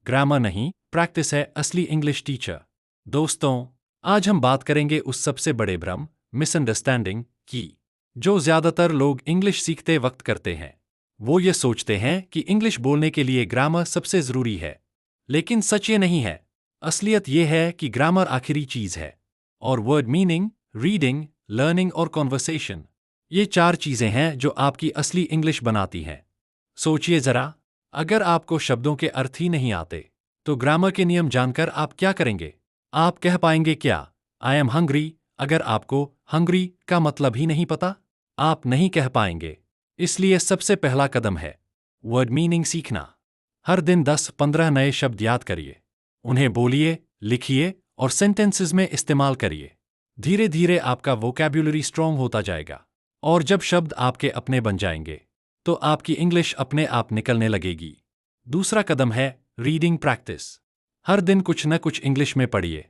Grammar नहीं, practice है असली इंग्लिश टीचर। दोस्तों, आज हम बात करेंगे उस सबसे बड़े भ्रम, मिसअंडरस्टैंडिंग की, जो ज्यादातर लोग इंग्लिश सीखते वक्त करते हैं। वो ये सोचते हैं कि इंग्लिश बोलने के लिए ग्रामर सबसे जरूरी है, लेकिन सच ये नहीं है। असलियत ये है कि ग्रामर आखिरी चीज है, और वर्ड मीनिंग, रीडिंग, लर्निंग और कॉन्वर्सेशन, ये 4 चीजें हैं जो आपकी असली इंग्लिश बनाती हैं। सोचिए जरा, अगर आपको शब्दों के अर्थ ही नहीं आते, तो ग्रामर के नियम जानकर आप क्या करेंगे? आप कह पाएंगे क्या, आई एम हंग्री, अगर आपको हंग्री का मतलब ही नहीं पता? आप नहीं कह पाएंगे। इसलिए सबसे पहला कदम है वर्ड मीनिंग सीखना। हर दिन 10-15 नए शब्द याद करिए, उन्हें बोलिए, लिखिए और सेंटेंसेस में इस्तेमाल करिए। धीरे धीरे आपका वोकैब्युलरी स्ट्रॉन्ग होता जाएगा, और जब शब्द आपके अपने बन जाएंगे, तो आपकी इंग्लिश अपने आप निकलने लगेगी। दूसरा कदम है रीडिंग प्रैक्टिस। हर दिन कुछ न कुछ इंग्लिश में पढ़िए।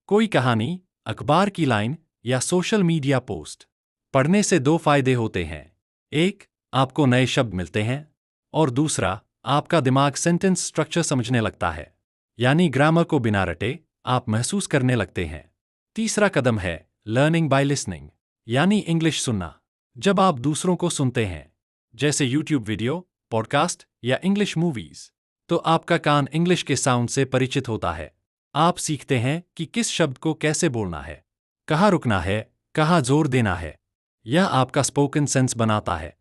कोई कहानी, अखबार की लाइन या सोशल मीडिया पोस्ट। पढ़ने से 2 फायदे होते हैं। एक, आपको नए शब्द मिलते हैं, और दूसरा, आपका दिमाग सेंटेंस स्ट्रक्चर समझने लगता है, यानी ग्रामर को बिना रटे आप महसूस करने लगते हैं। तीसरा कदम है लर्निंग बाय लिसनिंग, यानी इंग्लिश सुनना। जब आप दूसरों को सुनते हैं, जैसे यूट्यूब वीडियो, पॉडकास्ट या इंग्लिश मूवीज, तो आपका कान इंग्लिश के साउंड से परिचित होता है। आप सीखते हैं कि किस शब्द को कैसे बोलना है, कहाँ रुकना है, कहाँ जोर देना है। यह आपका स्पोकन सेंस बनाता है।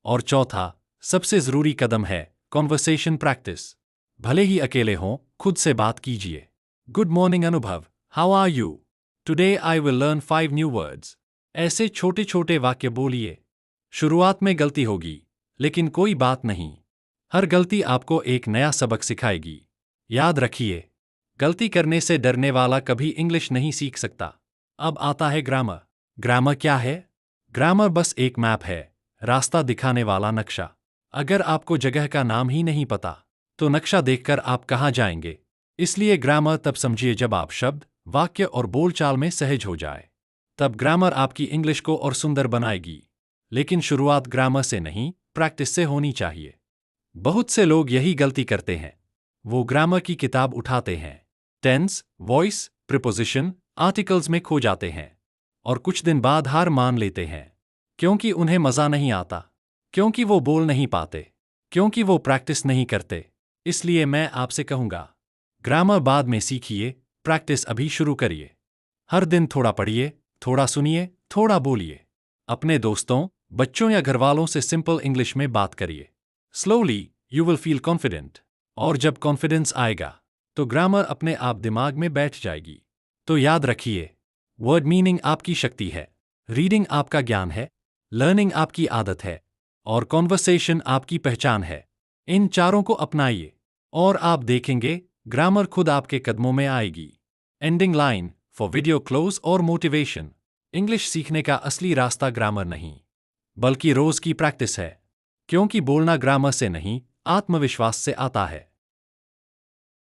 और चौथा, सबसे जरूरी कदम है कॉन्वर्सेशन प्रैक्टिस। भले ही अकेले हों, खुद से बात कीजिए। Good morning Anubhav, how are you? Today I will learn 5 new words. ऐसे छोटे छोटे वाक्य बोलिए। शुरुआत में गलती होगी, लेकिन कोई बात नहीं। हर गलती आपको एक नया सबक सिखाएगी। याद रखिए, गलती करने से डरने वाला कभी इंग्लिश नहीं सीख सकता। अब आता है ग्रामर। ग्रामर क्या है? ग्रामर बस एक मैप है, रास्ता दिखाने वाला नक्शा। अगर आपको जगह का नाम ही नहीं पता, तो नक्शा देखकर आप कहाँ जाएंगे? इसलिए ग्रामर तब समझिए जब आप शब्द, वाक्य और बोलचाल में सहज हो जाए। तब ग्रामर आपकी इंग्लिश को और सुंदर बनाएगी। लेकिन शुरुआत ग्रामर से नहीं, प्रैक्टिस से होनी चाहिए। बहुत से लोग यही गलती करते हैं। वो ग्रामर की किताब उठाते हैं, टेंस, वॉइस, प्रीपोजिशन, आर्टिकल्स में खो जाते हैं, और कुछ दिन बाद हार मान लेते हैं, क्योंकि उन्हें मजा नहीं आता, क्योंकि वो बोल नहीं पाते, क्योंकि वो प्रैक्टिस नहीं करते। इसलिए मैं आपसे कहूंगा, ग्रामर बाद में सीखिए, प्रैक्टिस अभी शुरू करिए। हर दिन थोड़ा पढ़िए, थोड़ा सुनिए, थोड़ा बोलिए। अपने दोस्तों, बच्चों या घरवालों से सिंपल इंग्लिश में बात करिए। Slowly you will feel confident, और जब कॉन्फिडेंस आएगा, तो ग्रामर अपने आप दिमाग में बैठ जाएगी। तो याद रखिए, वर्ड मीनिंग आपकी शक्ति है, रीडिंग आपका ज्ञान है, लर्निंग आपकी आदत है, और कॉन्वर्सेशन आपकी पहचान है। इन चारों को अपनाइए, और आप देखेंगे ग्रामर खुद आपके कदमों में आएगी। Ending line for video close और मोटिवेशन। इंग्लिश सीखने का असली रास्ता ग्रामर नहीं, बल्कि रोज की प्रैक्टिस है, क्योंकि बोलना ग्रामर से नहीं, आत्मविश्वास से आता है।